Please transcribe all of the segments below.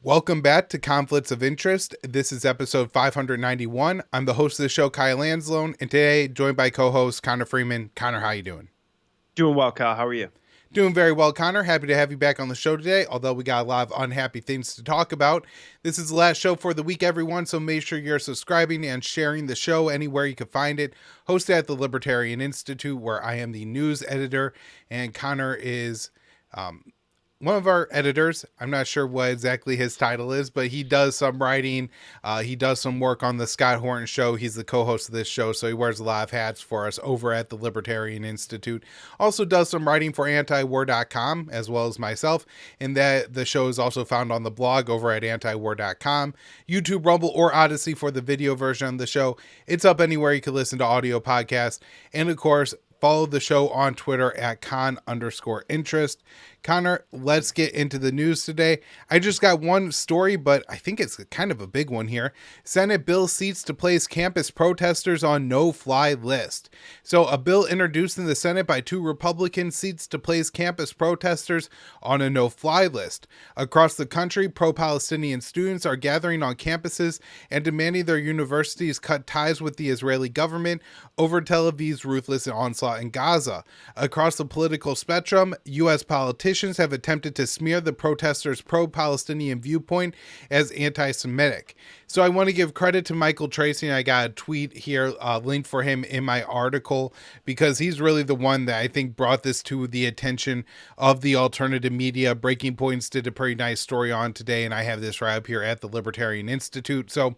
Welcome back to Conflicts of Interest. This is episode 591. I'm the host of the show, Kyle Anzalone, and today joined by co-host Connor Freeman. Connor, how you doing? Doing well, Kyle. How are you? Doing very well, Connor. Happy to have you back on the show today, although we got a lot of unhappy things to talk about. This is the last show for the week, everyone, so make sure you're subscribing and sharing the show anywhere you can find it. Hosted at the Libertarian Institute, where I am the news editor, and Connor is one of our editors. I'm not sure what exactly his title is, but he does some writing. He does some work on the Scott Horton show. He's the co-host of this show, so he wears a lot of hats for us over at the Libertarian Institute. Also does some writing for antiwar.com as well as myself, and that the show is also found on the blog over at antiwar.com, YouTube, Rumble, or Odysee for the video version of the show. It's up anywhere you can listen to audio podcasts, and of course, follow the show on Twitter at con_interest. Connor, let's get into the news today. I just got one story, but I think it's kind of a big one here. Senate bill seeks to place campus protesters on no-fly list. So a bill introduced in the Senate by two Republicans seeks to place campus protesters on a no-fly list. Across the country, pro-Palestinian students are gathering on campuses and demanding their universities cut ties with the Israeli government over Tel Aviv's ruthless onslaught in Gaza. Across the political spectrum, U.S. politicians have attempted to smear the protesters' pro-Palestinian viewpoint as anti-Semitic. So I want to give credit to Michael Tracy, and I got a tweet here linked for him in my article, because he's really the one that I think brought this to the attention of the alternative media. Breaking Points did a pretty nice story on today, and I have this right up here at the Libertarian Institute. So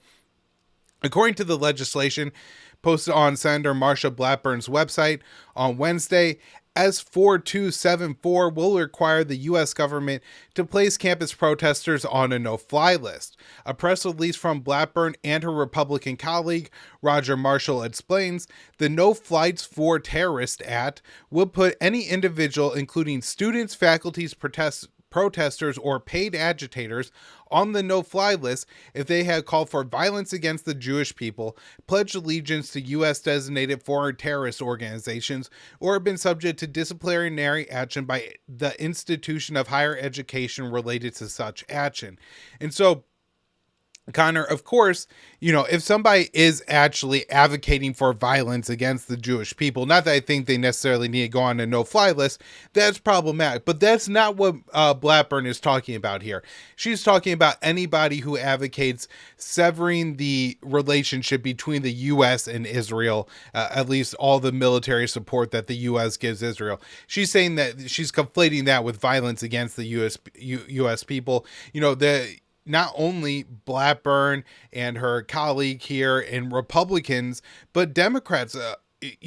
according to the legislation posted on Senator Marsha Blackburn's website on Wednesday, S4274 will require the U.S. government to place campus protesters on a no-fly list. A press release from Blackburn and her Republican colleague, Roger Marshall, explains the No Flights for Terrorists Act will put any individual, including students, faculties, protesters, or paid agitators, on the no-fly list if they have called for violence against the Jewish people, pledged allegiance to U.S.-designated foreign terrorist organizations, or have been subject to disciplinary action by the institution of higher education related to such action. And so, Connor, of course, if somebody is actually advocating for violence against the Jewish people, not that I think they necessarily need to go on a no-fly list, that's problematic. But that's not what Blackburn is talking about here. She's talking about anybody who advocates severing the relationship between the U.S. and Israel, at least all the military support that the U.S. gives Israel. She's saying that she's conflating that with violence against the U.S. people. Not only Blackburn and her colleague here and Republicans, but Democrats,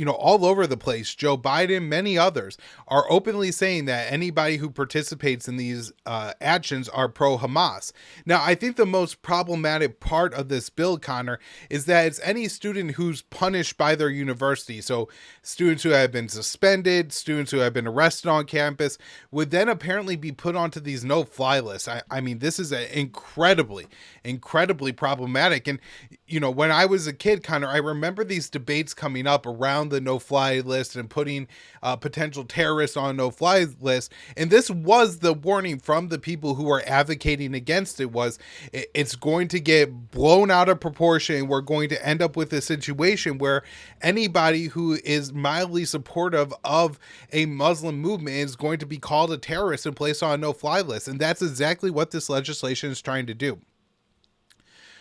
all over the place, Joe Biden, many others, are openly saying that anybody who participates in these actions are pro-Hamas. Now, I think the most problematic part of this bill, Connor, is that it's any student who's punished by their university. So students who have been suspended, students who have been arrested on campus, would then apparently be put onto these no-fly lists. I mean, this is incredibly problematic. And, when I was a kid, Connor, I remember these debates coming up around the no-fly list and putting potential terrorists on a no-fly list. And this was the warning from the people who were advocating against it, was it's going to get blown out of proportion. We're going to end up with a situation where anybody who is mildly supportive of a Muslim movement is going to be called a terrorist and placed on a no-fly list. And that's exactly what this legislation is trying to do.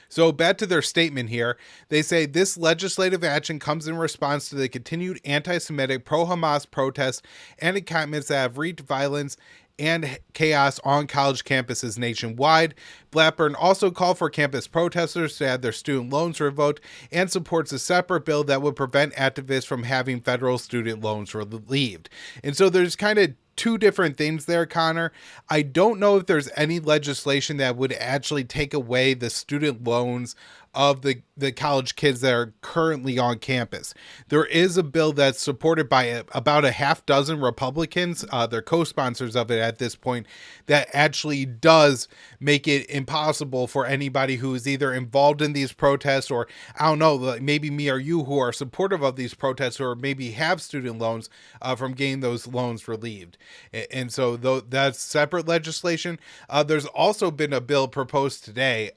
So back to their statement here, they say this legislative action comes in response to the continued anti-Semitic pro-Hamas protests and encampments that have wreaked violence and chaos on college campuses nationwide. Blackburn also called for campus protesters to have their student loans revoked and supports a separate bill that would prevent activists from having federal student loans relieved. And so there's kind of two different things there, Connor. I don't know if there's any legislation that would actually take away the student loans of the college kids that are currently on campus. There is a bill that's supported by about a half dozen Republicans. They're co-sponsors of it at this point, that actually does make it impossible for anybody who is either involved in these protests, or I don't know, like maybe me or you who are supportive of these protests, or maybe have student loans, from getting those loans relieved. And so that's separate legislation. There's also been a bill proposed today,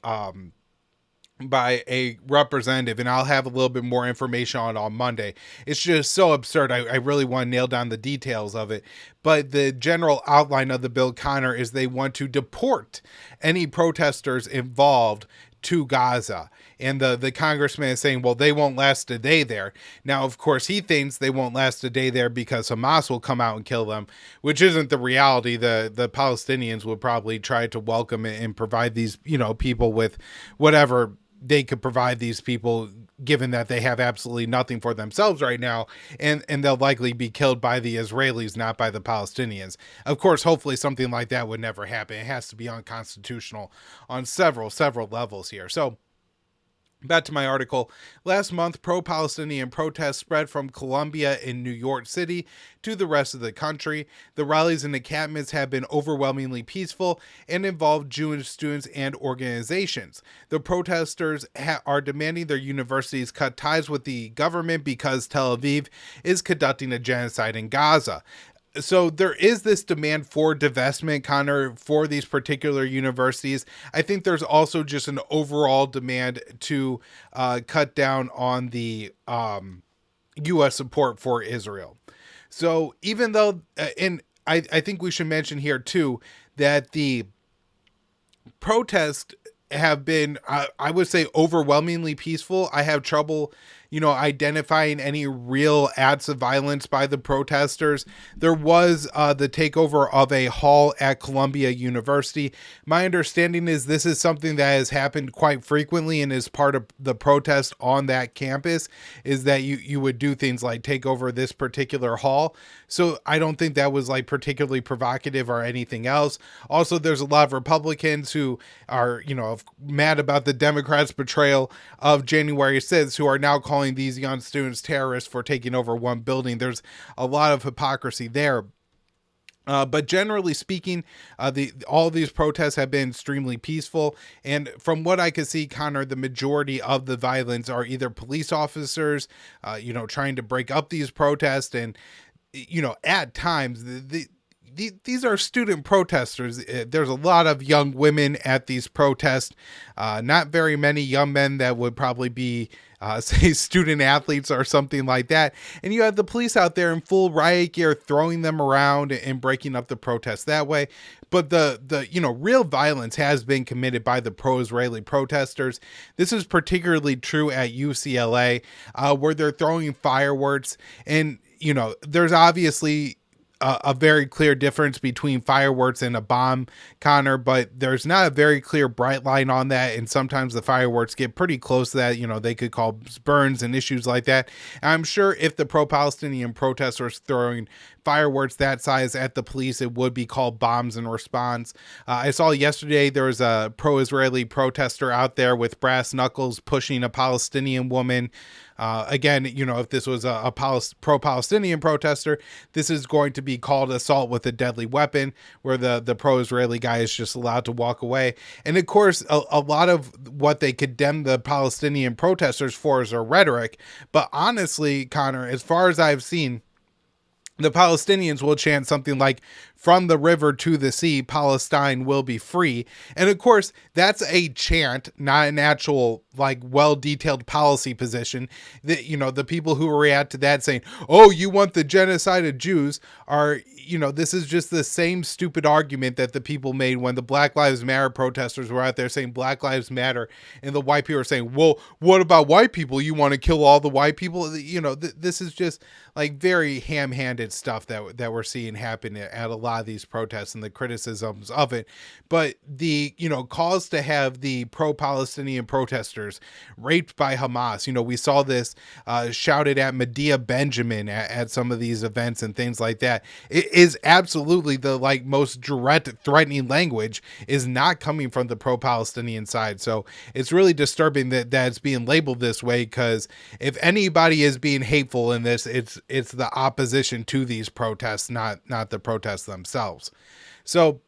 by a representative, and I'll have a little bit more information on Monday. It's just so absurd. I really want to nail down the details of it. But the general outline of the bill, Connor, is they want to deport any protesters involved to Gaza. And the congressman is saying, well, they won't last a day there. Now, of course, he thinks they won't last a day there because Hamas will come out and kill them, which isn't the reality. The Palestinians will probably try to welcome and provide these, people with whatever they could provide these people, given that they have absolutely nothing for themselves right now, and they'll likely be killed by the Israelis, not by the Palestinians. Of course, hopefully something like that would never happen. It has to be unconstitutional on several levels here. So back to my article. Last month, pro-Palestinian protests spread from Columbia in New York City to the rest of the country. The rallies and encampments have been overwhelmingly peaceful and involve Jewish students and organizations. The protesters are demanding their universities cut ties with the government because Tel Aviv is conducting a genocide in Gaza. So there is this demand for divestment, Connor, for these particular universities. I think there's also just an overall demand to cut down on the U.S. support for Israel. So even though, and I think we should mention here too, that the protests have been, I would say, overwhelmingly peaceful. I have trouble, identifying any real acts of violence by the protesters. There was the takeover of a hall at Columbia University. My understanding is this is something that has happened quite frequently and is part of the protest on that campus, is that you would do things like take over this particular hall. So I don't think that was like particularly provocative or anything else. Also, there's a lot of Republicans who are, mad about the Democrats' betrayal of January 6th, who are now calling these young students terrorists for taking over one building. There's a lot of hypocrisy there. But generally speaking, all of these protests have been extremely peaceful. And from what I can see, Connor, the majority of the violence are either police officers, trying to break up these protests. And, at times, these are student protesters. There's a lot of young women at these protests, not very many young men that would probably be, say, student athletes or something like that. And you have the police out there in full riot gear throwing them around and breaking up the protests that way. But the real violence has been committed by the pro-Israeli protesters. This is particularly true at UCLA, where they're throwing fireworks. And, there's obviously a very clear difference between fireworks and a bomb, Connor, but there's not a very clear bright line on that. And sometimes the fireworks get pretty close to that. They could cause burns and issues like that. And I'm sure if the pro-Palestinian protesters throwing fireworks that size at the police, it would be called bombs in response. I saw yesterday there was a pro-Israeli protester out there with brass knuckles pushing a Palestinian woman. Again, if this was a pro-Palestinian protester, this is going to be called assault with a deadly weapon, where the pro-Israeli guy is just allowed to walk away. And of course, a lot of what they condemn the Palestinian protesters for is their rhetoric. But honestly, Connor, as far as I've seen, the Palestinians will chant something like, "From the river to the sea, Palestine will be free." And of course, that's a chant, not an actual, well-detailed policy position. That, the people who react to that saying, "Oh, you want the genocide of Jews," are, this is just the same stupid argument that the people made when the Black Lives Matter protesters were out there saying Black Lives Matter. And the white people are saying, "Well, what about white people? You want to kill all the white people?" This is just very ham-handed stuff that we're seeing happen at a lot of these protests and the criticisms of it. But the, calls to have the pro-Palestinian protesters raped by Hamas, we saw this shouted at Medea Benjamin at some of these events and things like that. It is absolutely the most direct threatening language is not coming from the pro-Palestinian side. So it's really disturbing that it's being labeled this way, because if anybody is being hateful in this, it's the opposition to these protests, not the protests themselves. So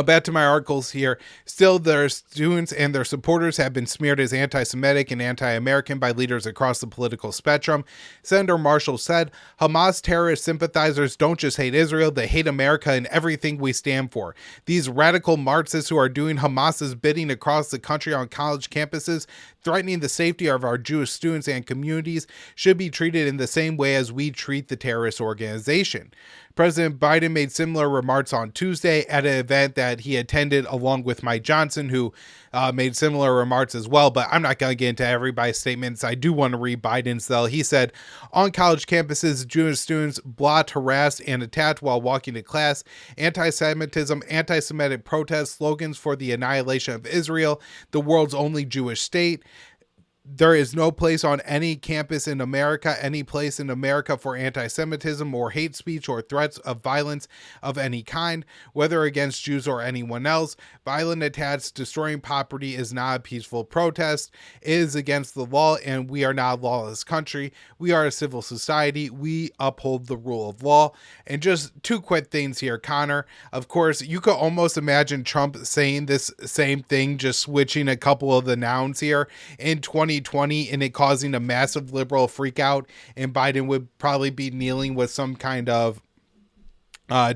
back to my articles here. Still, their students and their supporters have been smeared as anti-Semitic and anti-American by leaders across the political spectrum. Senator Marshall said, Hamas terrorist sympathizers don't just hate Israel, they hate America and everything we stand for. These radical Marxists who are doing Hamas's bidding across the country on college campuses, threatening the safety of our Jewish students and communities, should be treated in the same way as we treat the terrorist organization. President Biden made similar remarks on Tuesday at an event that he attended along with Mike Johnson, who made similar remarks as well, but I'm not going to get into everybody's statements. I do want to read Biden's though. He said, on college campuses, Jewish students blocked, harassed, and attacked while walking to class. Anti-Semitism, anti-Semitic protests, slogans for the annihilation of Israel, the world's only Jewish state. There is no place on any campus in America, any place in America for anti-Semitism or hate speech or threats of violence of any kind, whether against Jews or anyone else. Violent attacks, destroying property is not a peaceful protest. It is against the law, and we are not a lawless country. We are a civil society. We uphold the rule of law. And just two quick things here, Connor. Of course, you could almost imagine Trump saying this same thing, just switching a couple of the nouns here in 2020, and it causing a massive liberal freak out, and Biden would probably be kneeling with some kind of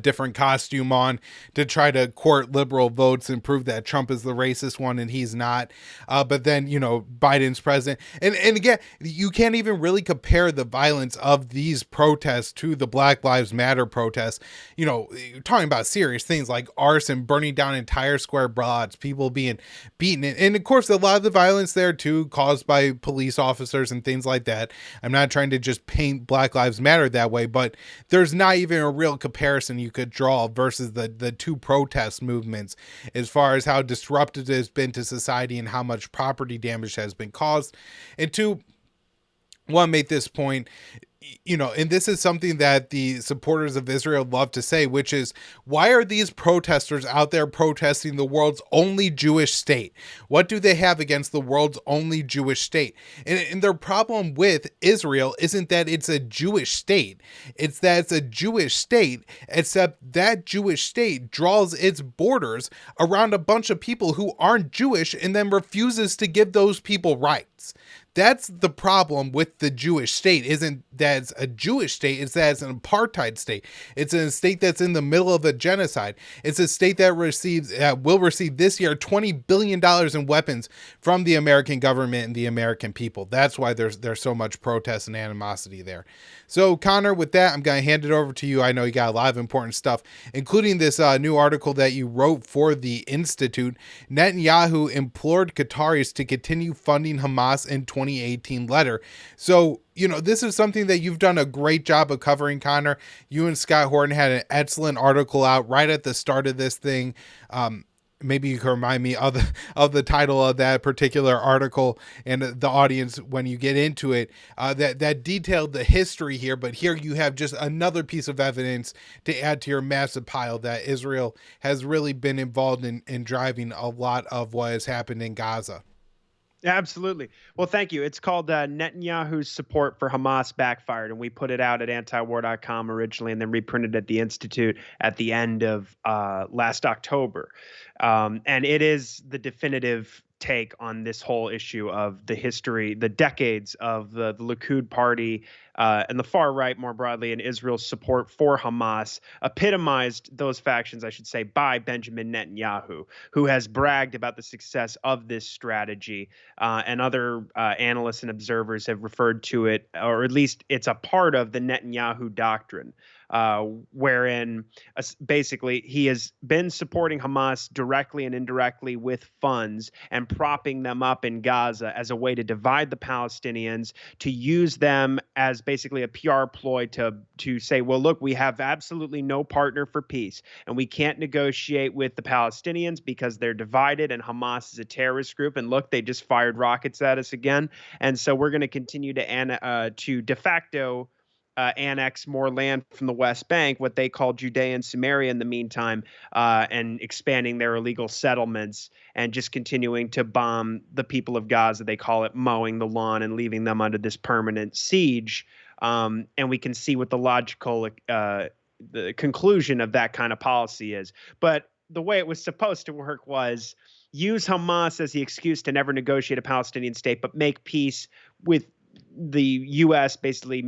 different costume on to try to court liberal votes and prove that Trump is the racist one and he's not. But then, Biden's president. And again, you can't even really compare the violence of these protests to the Black Lives Matter protests. You're talking about serious things like arson, burning down entire square blocks, people being beaten. And of course, a lot of the violence there too caused by police officers and things like that. I'm not trying to just paint Black Lives Matter that way, but there's not even a real comparison you could draw versus the two protest movements as far as how disruptive it has been to society and how much property damage has been caused. And two, I want to make this point, and this is something that the supporters of Israel love to say, which is, why are these protesters out there protesting the world's only Jewish state? What do they have against the world's only Jewish state? And their problem with Israel isn't that it's a Jewish state. It's that it's a Jewish state, except that Jewish state draws its borders around a bunch of people who aren't Jewish and then refuses to give those people rights. That's the problem with the Jewish state, isn't that it's a Jewish state, it's that it's an apartheid state. It's a state that's in the middle of a genocide. It's a state that will receive this year $20 billion in weapons from the American government and the American people. That's why there's so much protest and animosity there. So, Connor, with that, I'm going to hand it over to you. I know you got a lot of important stuff, including this new article that you wrote for the Institute. Netanyahu implored Qataris to continue funding Hamas in 2018 letter. So, this is something that you've done a great job of covering, Connor. You and Scott Horton had an excellent article out right at the start of this thing. Maybe you can remind me of the title of that particular article and the audience when you get into it, that detailed the history here. But here you have just another piece of evidence to add to your massive pile that Israel has really been involved in driving a lot of what has happened in Gaza. Absolutely. Well, thank you. It's called Netanyahu's support for Hamas backfired, and we put it out at antiwar.com originally and then reprinted at the Institute at the end of last October. And it is the definitive take on this whole issue of the history, the decades of the Likud party and the far right more broadly in Israel's support for Hamas, epitomized those factions, I should say, by Benjamin Netanyahu, who has bragged about the success of this strategy. And other analysts and observers have referred to it, or at least it's a part of the Netanyahu doctrine. wherein basically he has been supporting Hamas directly and indirectly with funds and propping them up in Gaza as a way to divide the Palestinians, to use them as basically a PR ploy to say, well, look, we have absolutely no partner for peace, and we can't negotiate with the Palestinians because they're divided and Hamas is a terrorist group. And look, they just fired rockets at us again, and so we're going to continue to de facto annex more land from the West Bank, what they call Judea and Samaria in the meantime, and expanding their illegal settlements and just continuing to bomb the people of Gaza. They call it mowing the lawn and leaving them under this permanent siege. And we can see what the logical the conclusion of that kind of policy is. But the way it was supposed to work was use Hamas as the excuse to never negotiate a Palestinian state, but make peace with the U.S. basically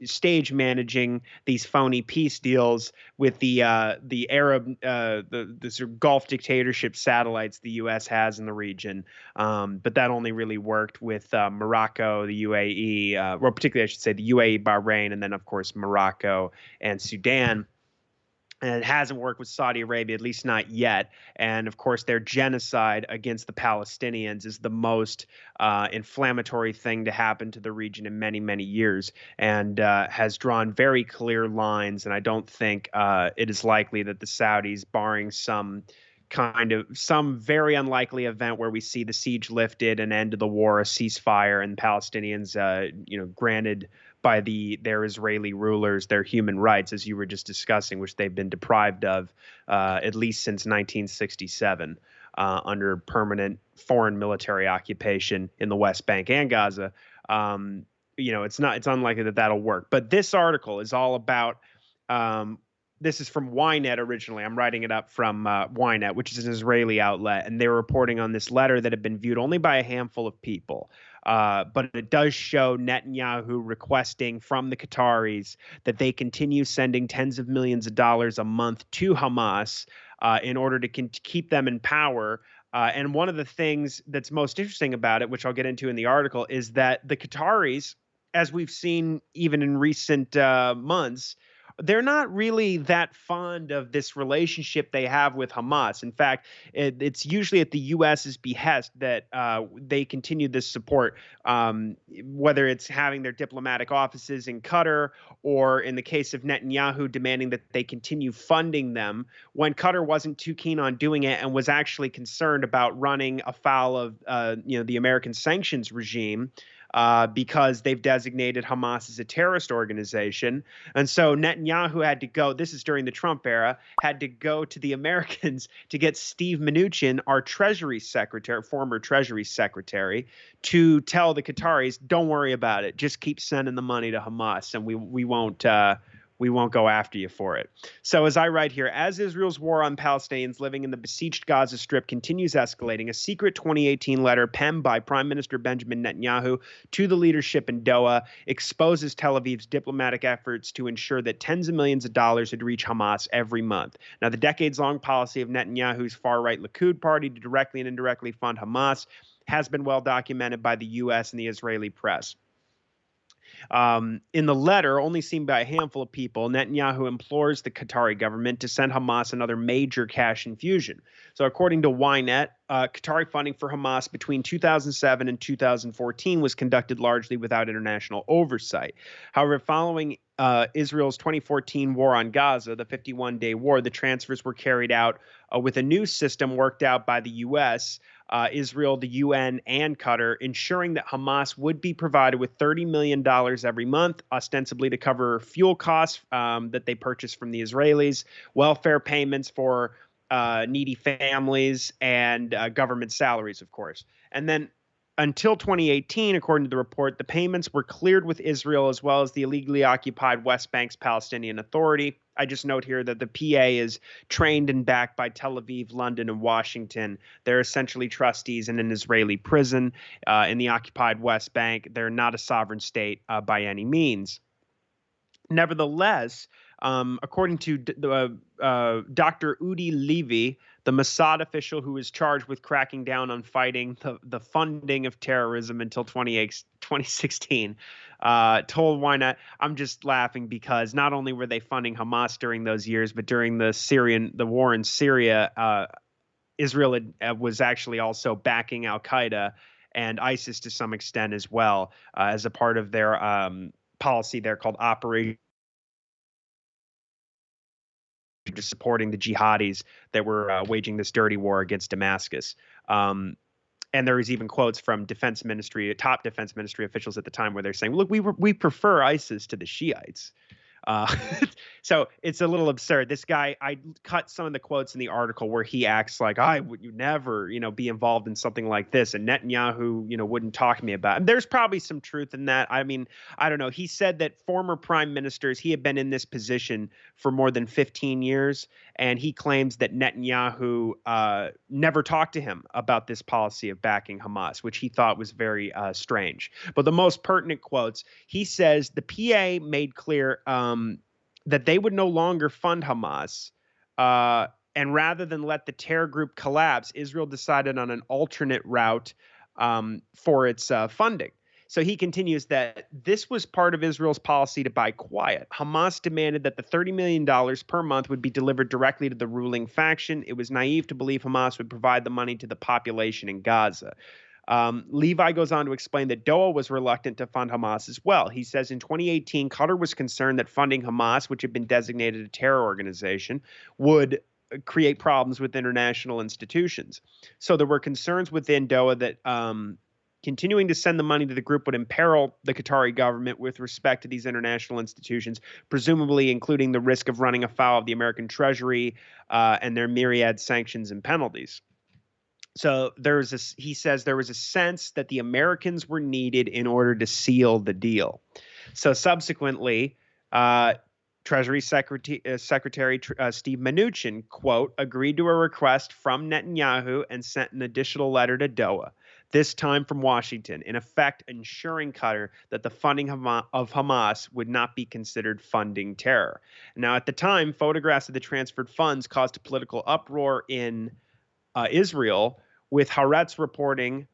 stage managing these phony peace deals with the Arab the sort of Gulf dictatorship satellites the U.S. has in the region, but that only really worked with Morocco, the UAE, well, particularly I should say the UAE, Bahrain, and then of course Morocco and Sudan. And it hasn't worked with Saudi Arabia, at least not yet. And of course, their genocide against the Palestinians is the most inflammatory thing to happen to the region in many, many years, and has drawn very clear lines. And I don't think it is likely that the Saudis, barring some very unlikely event where we see the siege lifted, an end to the war, a ceasefire, and Palestinians, granted by their Israeli rulers their human rights, as you were just discussing, which they've been deprived of at least since 1967 under permanent foreign military occupation in the West Bank and Gaza. It's unlikely that that'll work. But this article is all about. This is from Ynet originally. I'm writing it up from Ynet, which is an Israeli outlet, and they were reporting on this letter that had been viewed only by a handful of people. But it does show Netanyahu requesting from the Qataris that they continue sending tens of millions of dollars a month to Hamas in order to keep them in power. And one of the things that's most interesting about it, which I'll get into in the article, is that the Qataris, as we've seen even in recent months, they're not really that fond of this relationship they have with Hamas. In fact, it's usually at the U.S.'s behest that they continue this support, whether it's having their diplomatic offices in Qatar or, in the case of Netanyahu, demanding that they continue funding them when Qatar wasn't too keen on doing it and was actually concerned about running afoul of the American sanctions regime. Because they've designated Hamas as a terrorist organization. And so Netanyahu had to go, this is during the Trump era, had to go to the Americans to get Steve Mnuchin, our former Treasury Secretary, to tell the Qataris, don't worry about it. Just keep sending the money to Hamas, and we won't go after you for it. So as I write here, as Israel's war on Palestinians living in the besieged Gaza Strip continues escalating, a secret 2018 letter penned by Prime Minister Benjamin Netanyahu to the leadership in Doha exposes Tel Aviv's diplomatic efforts to ensure that tens of millions of dollars would reach Hamas every month. Now, the decades-long policy of Netanyahu's far-right Likud party to directly and indirectly fund Hamas has been well documented by the U.S. and the Israeli press. In the letter, only seen by a handful of people, Netanyahu implores the Qatari government to send Hamas another major cash infusion. So according to Ynet, Qatari funding for Hamas between 2007 and 2014 was conducted largely without international oversight. However, following Israel's 2014 war on Gaza, the 51-day war, the transfers were carried out with a new system worked out by the U.S., Israel, the UN, and Qatar, ensuring that Hamas would be provided with $30 million every month, ostensibly to cover fuel costs that they purchased from the Israelis, welfare payments for needy families, and government salaries, of course. And then until 2018, according to the report, the payments were cleared with Israel as well as the illegally occupied West Bank's Palestinian Authority. I just note here that the PA is trained and backed by Tel Aviv, London, and Washington. They're essentially trustees in an Israeli prison in the occupied West Bank. They're not a sovereign state by any means. Nevertheless, according to Dr. Udi Levy, The Mossad official who was charged with cracking down on fighting the funding of terrorism until 2016 told Why Not. I'm just laughing because not only were they funding Hamas during those years, but during the war in Syria, Israel was actually also backing Al Qaeda and ISIS to some extent as well, as a part of their policy there called Operation, just supporting the jihadis that were waging this dirty war against Damascus. And there was even quotes from top defense ministry officials at the time where they're saying, look, we prefer ISIS to the Shiites. Uh, so it's a little absurd. This guy, I cut some of the quotes in the article where he acts like, I would you never, be involved in something like this. And Netanyahu, wouldn't talk to me about it. And there's probably some truth in that. I mean, I don't know. He said that former prime ministers, he had been in this position for more than 15 years. And he claims that Netanyahu never talked to him about this policy of backing Hamas, which he thought was very strange. But the most pertinent quotes, he says the PA made clear that they would no longer fund Hamas. And rather than let the terror group collapse, Israel decided on an alternate route for its funding. So he continues that this was part of Israel's policy to buy quiet. Hamas demanded that the $30 million per month would be delivered directly to the ruling faction. It was naive to believe Hamas would provide the money to the population in Gaza. Levi goes on to explain that Doha was reluctant to fund Hamas as well. He says in 2018, Qatar was concerned that funding Hamas, which had been designated a terror organization, would create problems with international institutions. So there were concerns within Doha that continuing to send the money to the group would imperil the Qatari government with respect to these international institutions, presumably including the risk of running afoul of the American Treasury and their myriad sanctions and penalties. So he says there was a sense that the Americans were needed in order to seal the deal. So subsequently, Treasury Secretary Steve Mnuchin, quote, agreed to a request from Netanyahu and sent an additional letter to Doha, this time from Washington, in effect ensuring Qatar that the funding of Hamas would not be considered funding terror. Now, at the time, photographs of the transferred funds caused a political uproar in Israel, with Haaretz reporting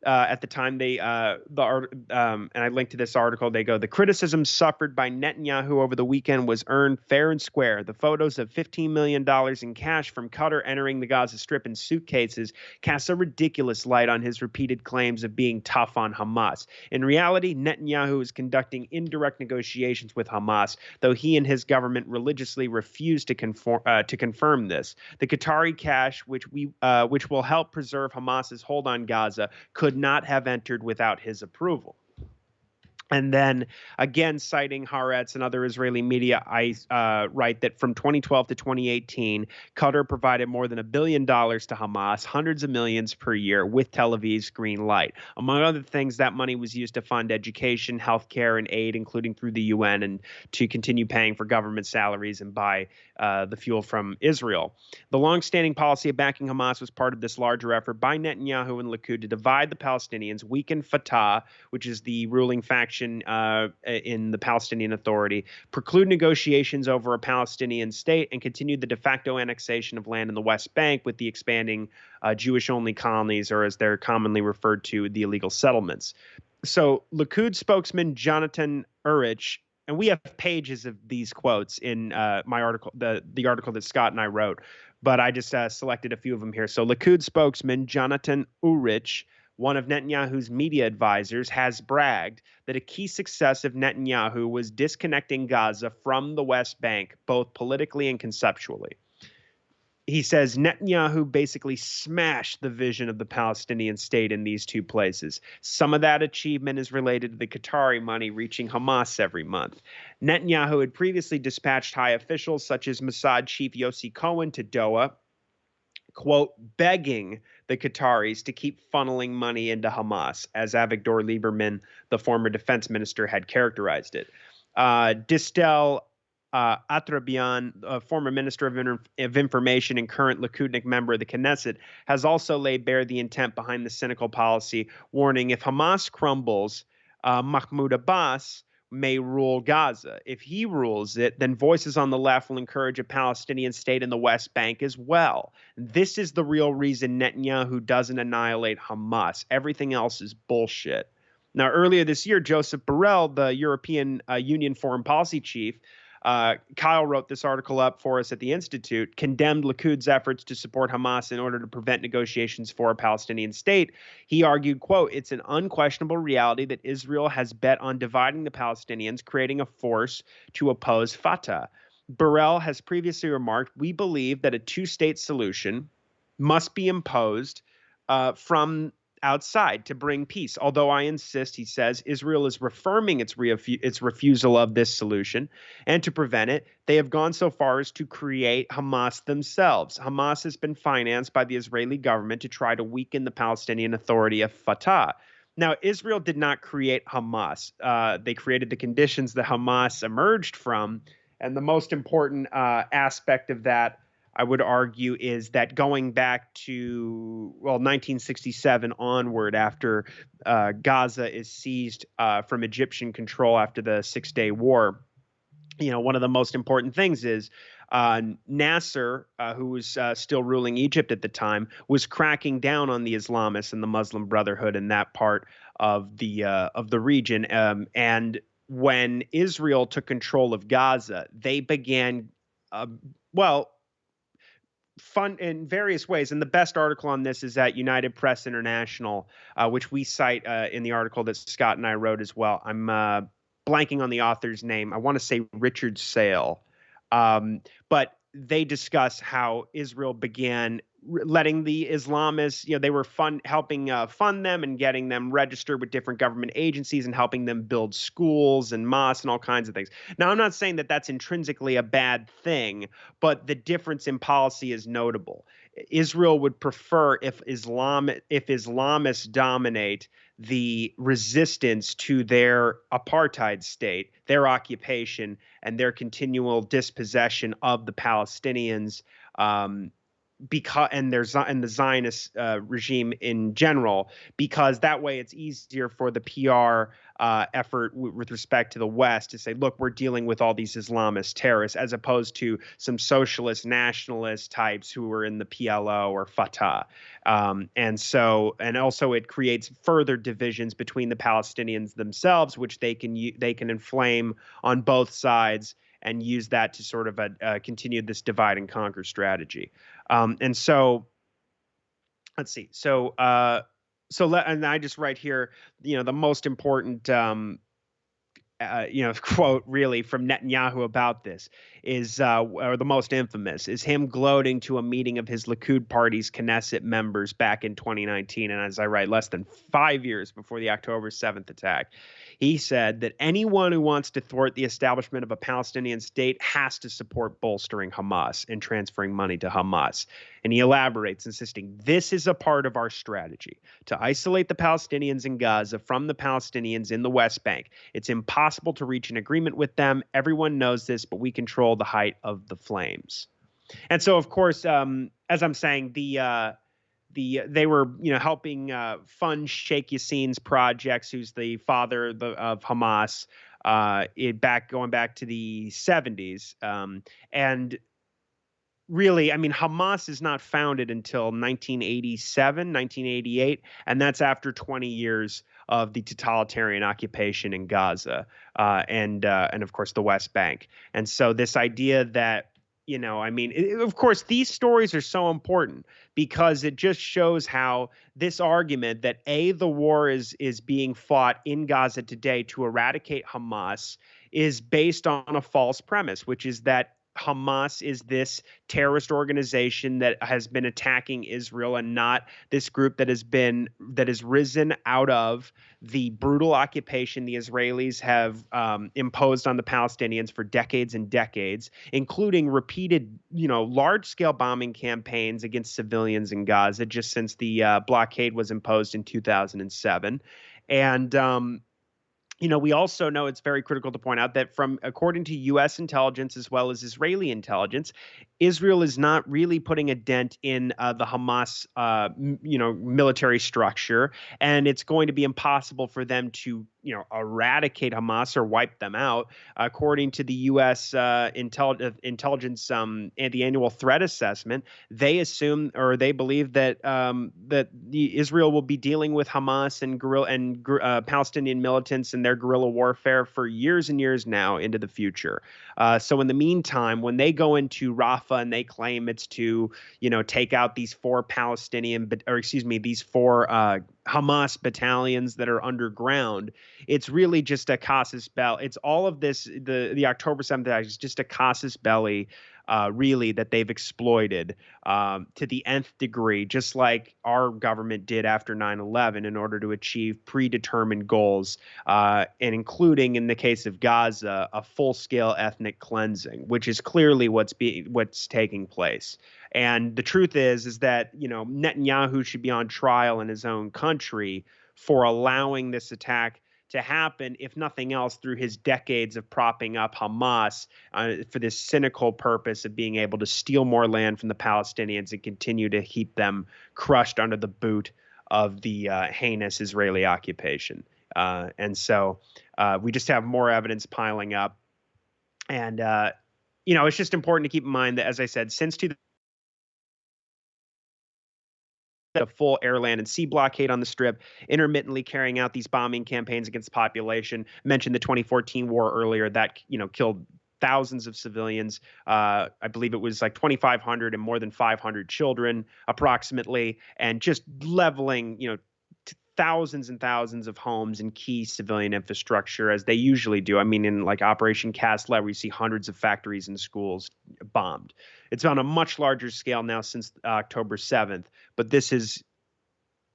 at the time and I linked to this article. They go, the criticism suffered by Netanyahu over the weekend was earned fair and square. The photos of $15 million in cash from Qatar entering the Gaza Strip in suitcases cast a ridiculous light on his repeated claims of being tough on Hamas. In reality, Netanyahu is conducting indirect negotiations with Hamas, though he and his government religiously refuse to confirm this. The Qatari cash, which will help preserve Hamas's hold on Gaza, could not have entered without his approval. And then, again, citing Haaretz and other Israeli media, I write that from 2012 to 2018, Qatar provided more than $1 billion to Hamas, hundreds of millions per year, with Tel Aviv's green light. Among other things, that money was used to fund education, healthcare, and aid, including through the UN, and to continue paying for government salaries and buy the fuel from Israel. The longstanding policy of backing Hamas was part of this larger effort by Netanyahu and Likud to divide the Palestinians, weaken Fatah, which is the ruling faction in the Palestinian Authority, preclude negotiations over a Palestinian state, and continue the de facto annexation of land in the West Bank with the expanding Jewish-only colonies, or as they're commonly referred to, the illegal settlements. So Likud spokesman Jonathan Urich, and we have pages of these quotes in my article, the article that Scott and I wrote, but I just selected a few of them here. So Likud spokesman Jonathan Urich, one of Netanyahu's media advisors, has bragged that a key success of Netanyahu was disconnecting Gaza from the West Bank, both politically and conceptually. He says Netanyahu basically smashed the vision of the Palestinian state in these two places. Some of that achievement is related to the Qatari money reaching Hamas every month. Netanyahu had previously dispatched high officials such as Mossad chief Yossi Cohen to Doha, quote, begging the Qataris to keep funneling money into Hamas, as Avigdor Lieberman, the former defense minister, had characterized it. Distel Atrabian, a former minister of information and current Likudnik member of the Knesset, has also laid bare the intent behind the cynical policy, warning if Hamas crumbles, Mahmoud Abbas may rule Gaza. If he rules it, then voices on the left will encourage a Palestinian state in the West Bank as well. This is the real reason Netanyahu doesn't annihilate Hamas. Everything else is bullshit. Now, earlier this year, Joseph Borrell, the European Union foreign policy chief, Kyle wrote this article up for us at the Institute, condemned Likud's efforts to support Hamas in order to prevent negotiations for a Palestinian state. He argued, quote, "It's an unquestionable reality that Israel has bet on dividing the Palestinians, creating a force to oppose Fatah." Borrell has previously remarked, "We believe that a two-state solution must be imposed from outside to bring peace. Although I insist," he says, "Israel is reaffirming its refusal of this solution, and to prevent it, they have gone so far as to create Hamas themselves. Hamas has been financed by the Israeli government to try to weaken the Palestinian Authority of Fatah." Now, Israel did not create Hamas. They created the conditions that Hamas emerged from, and the most important aspect of that, I would argue, is that going back to, 1967 onward, after Gaza is seized from Egyptian control after the Six-Day War, one of the most important things is Nasser, who was still ruling Egypt at the time, was cracking down on the Islamists and the Muslim Brotherhood in that part of the region. And when Israel took control of Gaza, they began, fun in various ways. And the best article on this is at United Press International, which we cite in the article that Scott and I wrote as well. I'm blanking on the author's name. I want to say Richard Sale. But they discuss how Israel began letting the Islamists, they were helping fund them and getting them registered with different government agencies and helping them build schools and mosques and all kinds of things. Now, I'm not saying that that's intrinsically a bad thing, but the difference in policy is notable. Israel would prefer if Islamists dominate the resistance to their apartheid state, their occupation, and their continual dispossession of the Palestinians, and the Zionist regime in general, because that way it's easier for the PR effort with respect to the West to say, look, we're dealing with all these Islamist terrorists, as opposed to some socialist nationalist types who were in the PLO or Fatah. And also it creates further divisions between the Palestinians themselves, which they can inflame on both sides and use that to sort of continue this divide and conquer strategy. And so, let's see. And I just write here, the most important, quote really from Netanyahu about this is, or the most infamous, is him gloating to a meeting of his Likud party's Knesset members back in 2019. And as I write, less than 5 years before the October 7th attack. He said that anyone who wants to thwart the establishment of a Palestinian state has to support bolstering Hamas and transferring money to Hamas. And he elaborates, insisting, "This is a part of our strategy, to isolate the Palestinians in Gaza from the Palestinians in the West Bank. It's impossible to reach an agreement with them. Everyone knows this, but we control the height of the flames." And so, of course, as I'm saying, they were helping fund Sheikh Yassin's projects, who's the father of Hamas, going back to the 70s, and really, Hamas is not founded until 1987, 1988, and that's after 20 years of the totalitarian occupation in Gaza, and of course the West Bank. And so this idea that, of course, these stories are so important because it just shows how this argument that the war is being fought in Gaza today to eradicate Hamas is based on a false premise, which is that Hamas is this terrorist organization that has been attacking Israel, and not this group that has risen out of the brutal occupation the Israelis have imposed on the Palestinians for decades and decades, including repeated, large-scale bombing campaigns against civilians in Gaza just since the blockade was imposed in 2007. And we also know, it's very critical to point out that according to U.S. intelligence as well as Israeli intelligence, Israel is not really putting a dent in the Hamas, military structure, and it's going to be impossible for them to eradicate Hamas or wipe them out. According to the U.S. Intelligence and the annual threat assessment, they assume or they believe that Israel will be dealing with Hamas and Palestinian militants and their guerrilla warfare for years and years now into the future. So in the meantime, when they go into Rafah and they claim it's to take out these four Hamas battalions that are underground, it's really just a casus belli. It's all of this. The October 7th act is just a casus belli, really, that they've exploited to the nth degree, just like our government did after 9/11 in order to achieve predetermined goals, and including, in the case of Gaza, a full-scale ethnic cleansing, which is clearly what's taking place. And the truth is that, Netanyahu should be on trial in his own country for allowing this attack to happen, if nothing else, through his decades of propping up Hamas for this cynical purpose of being able to steal more land from the Palestinians and continue to keep them crushed under the boot of the heinous Israeli occupation. And so we just have more evidence piling up. And, it's just important to keep in mind that, as I said, since a full air, land, and sea blockade on the Strip, intermittently carrying out these bombing campaigns against the population. Mentioned the 2014 war earlier that, killed thousands of civilians. I believe it was like 2,500 and more than 500 children approximately, and just leveling, thousands and thousands of homes and key civilian infrastructure, as they usually do. I mean, in like Operation Cast Lead, we see hundreds of factories and schools bombed. It's on a much larger scale now since October 7th, but this is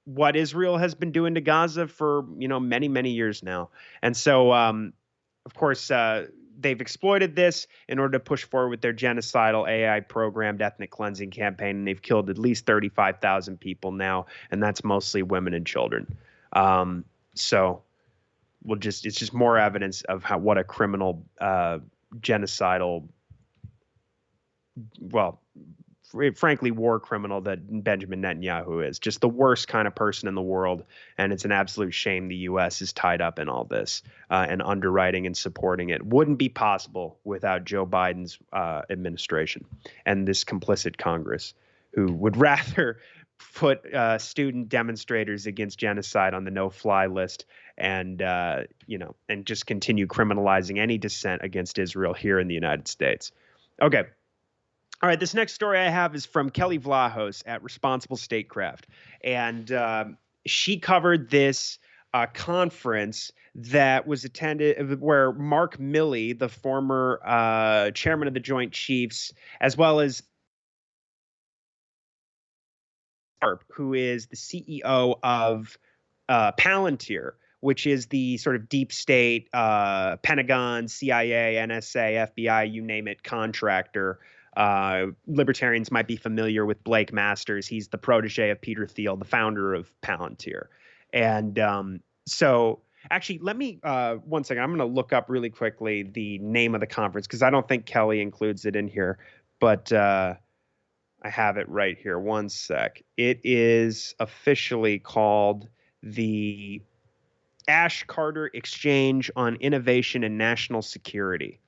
what Israel has been doing to Gaza for, many, many years now. And so, of course, they've exploited this in order to push forward with their genocidal AI-programmed ethnic cleansing campaign, and they've killed at least 35,000 people now, and that's mostly women and children. So it's just more evidence of what a criminal, genocidal, frankly, war criminal that Benjamin Netanyahu is. Just the worst kind of person in the world, and it's an absolute shame the U.S. is tied up in all this and underwriting and supporting it. Wouldn't be possible without Joe Biden's administration and this complicit Congress, who would rather put student demonstrators against genocide on the no-fly list and just continue criminalizing any dissent against Israel here in the United States. Okay. All right, this next story I have is from Kelly Vlahos at Responsible Statecraft, and she covered this conference that was attended where Mark Milley, the former chairman of the Joint Chiefs, as well as who is the CEO of Palantir, which is the sort of deep state Pentagon, CIA, NSA, FBI, you name it, contractor. Libertarians might be familiar with Blake Masters. He's the protege of Peter Thiel, the founder of Palantir. And so actually, let me, 1 second, I'm going to look up really quickly the name of the conference, because I don't think Kelly includes it in here, but I have it right here. 1 sec. It is officially called the Ash Carter Exchange on Innovation and National Security.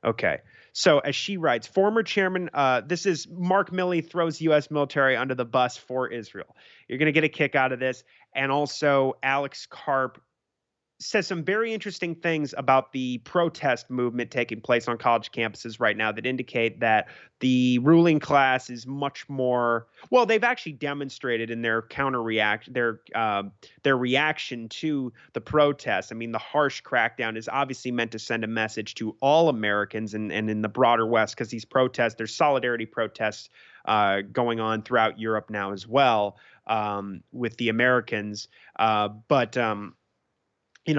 Okay. So as she writes, former chairman, this is Mark Milley throws U.S. military under the bus for Israel. You're going to get a kick out of this. And also Alex Karp says some very interesting things about the protest movement taking place on college campuses right now that indicate that the ruling class is much more, well, they've actually demonstrated in their their reaction to the protests. I mean, the harsh crackdown is obviously meant to send a message to all Americans and in the broader West, because these protests, there's solidarity protests going on throughout Europe now as well, with the Americans. But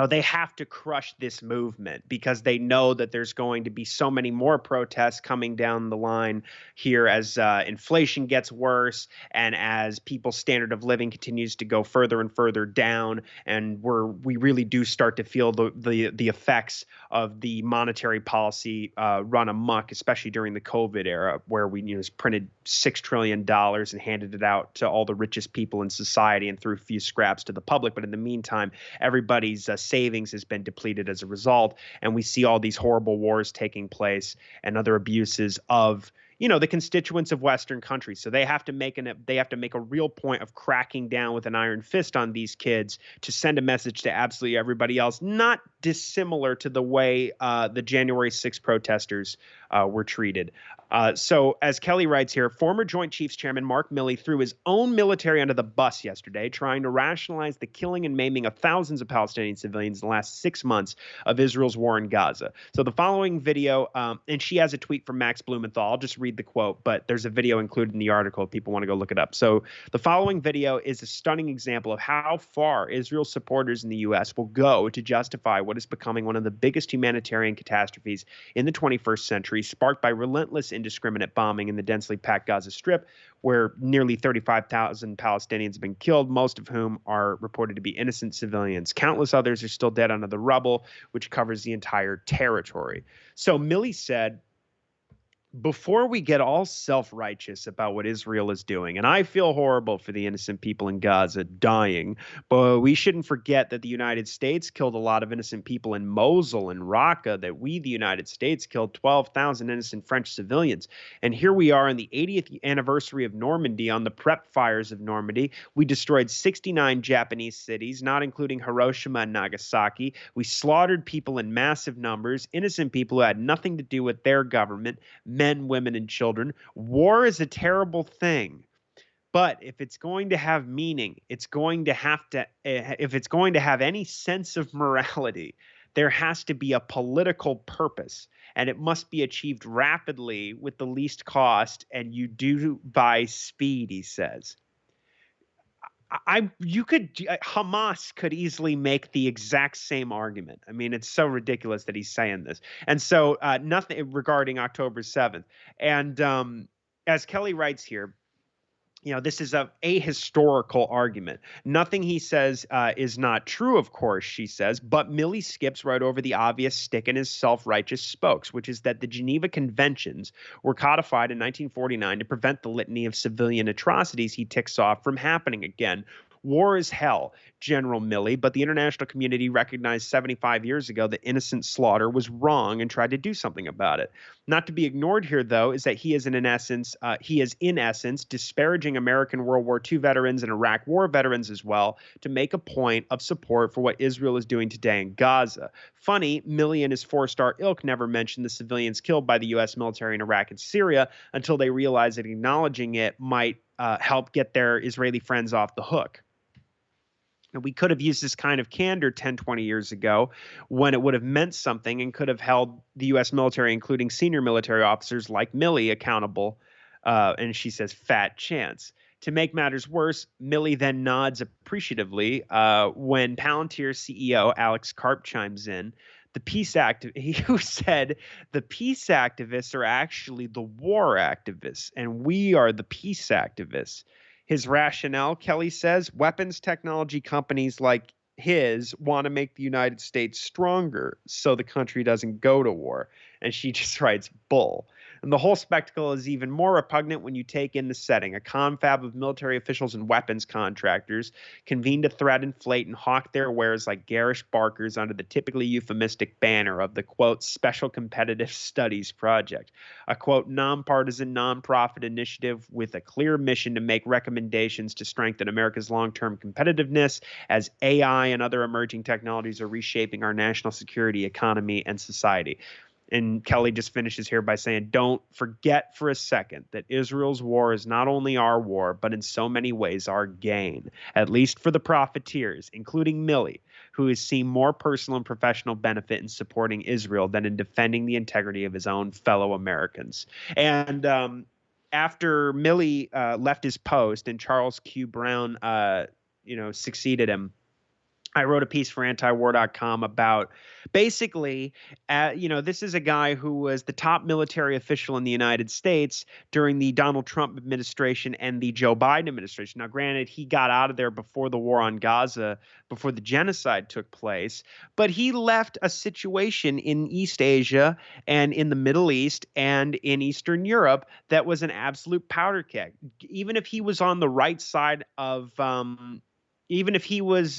they have to crush this movement because they know that there's going to be so many more protests coming down the line here as inflation gets worse and as people's standard of living continues to go further and further down, and we really do start to feel the effects of the monetary policy run amok, especially during the COVID era, where we printed $6 trillion and handed it out to all the richest people in society and threw a few scraps to the public. But in the meantime, everybody's savings has been depleted as a result. And we see all these horrible wars taking place and other abuses of the constituents of Western countries. So they have to make a real point of cracking down with an iron fist on these kids to send a message to absolutely everybody else, not dissimilar to the way the January 6th protesters were treated. So as Kelly writes here, former Joint Chiefs Chairman Mark Milley threw his own military under the bus yesterday, trying to rationalize the killing and maiming of thousands of Palestinian civilians in the last 6 months of Israel's war in Gaza. So the following video, and she has a tweet from Max Blumenthal. I'll just read the quote, but there's a video included in the article if people want to go look it up. So the following video is a stunning example of how far Israel's supporters in the U.S. will go to justify what is becoming one of the biggest humanitarian catastrophes in the 21st century, sparked by relentless, indiscriminate bombing in the densely packed Gaza Strip, where nearly 35,000 Palestinians have been killed, most of whom are reported to be innocent civilians. Countless others are still dead under the rubble, which covers the entire territory. So Milley said, before we get all self-righteous about what Israel is doing, and I feel horrible for the innocent people in Gaza dying, but we shouldn't forget that the United States killed a lot of innocent people in Mosul and Raqqa, that we, the United States, killed 12,000 innocent French civilians. And here we are in the 80th anniversary of Normandy, on the prep fires of Normandy. We destroyed 69 Japanese cities, not including Hiroshima and Nagasaki. We slaughtered people in massive numbers, innocent people who had nothing to do with their government, men, women, and children. War is a terrible thing. But if it's going to have meaning, it's going to have to, if it's going to have any sense of morality, there has to be a political purpose, and it must be achieved rapidly with the least cost, and you do by speed, he says. Hamas could easily make the exact same argument. I mean, it's so ridiculous that he's saying this. And so nothing regarding October 7th. And as Kelly writes here, this is a historical argument. Nothing he says is not true, of course, she says, but Milley skips right over the obvious stick in his self-righteous spokes, which is that the Geneva Conventions were codified in 1949 to prevent the litany of civilian atrocities he ticks off from happening again. War is hell, General Milley, but the international community recognized 75 years ago that innocent slaughter was wrong and tried to do something about it. Not to be ignored here, though, is that he is in essence disparaging American World War II veterans and Iraq War veterans as well, to make a point of support for what Israel is doing today in Gaza. Funny, Milley and his four-star ilk never mentioned the civilians killed by the U.S. military in Iraq and Syria until they realized that acknowledging it might help get their Israeli friends off the hook. And we could have used this kind of candor 10, 20 years ago when it would have meant something and could have held the U.S. military, including senior military officers like Milley, accountable. And she says, fat chance. To make matters worse, Milley then nods appreciatively when Palantir CEO Alex Karp chimes in. Who said the peace activists are actually the war activists, and we are the peace activists. His rationale, Kelly says, weapons technology companies like his want to make the United States stronger so the country doesn't go to war. And she just writes bull. And the whole spectacle is even more repugnant when you take in the setting. A confab of military officials and weapons contractors convene to thread, inflate, and hawk their wares like garish barkers under the typically euphemistic banner of the, quote, Special Competitive Studies Project, a, quote, nonpartisan, nonprofit initiative with a clear mission to make recommendations to strengthen America's long-term competitiveness as AI and other emerging technologies are reshaping our national security, economy, and society. And Kelly just finishes here by saying, don't forget for a second that Israel's war is not only our war, but in so many ways our gain, at least for the profiteers, including Milley, who has seen more personal and professional benefit in supporting Israel than in defending the integrity of his own fellow Americans. And after Milley left his post and Charles Q. Brown, succeeded him, I wrote a piece for antiwar.com about basically, this is a guy who was the top military official in the United States during the Donald Trump administration and the Joe Biden administration. Now, granted, he got out of there before the war on Gaza, before the genocide took place, but he left a situation in East Asia and in the Middle East and in Eastern Europe that was an absolute powder keg. Even if he was on the right side of even if he was,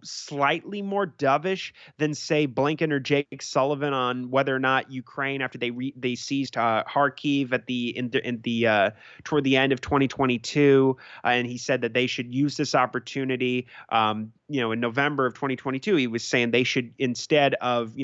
slightly more dovish than, say, Blinken or Jake Sullivan on whether or not Ukraine, after they seized Kharkiv at the in the toward the end of 2022, and he said that they should use this opportunity. In November of 2022, he was saying they should, instead of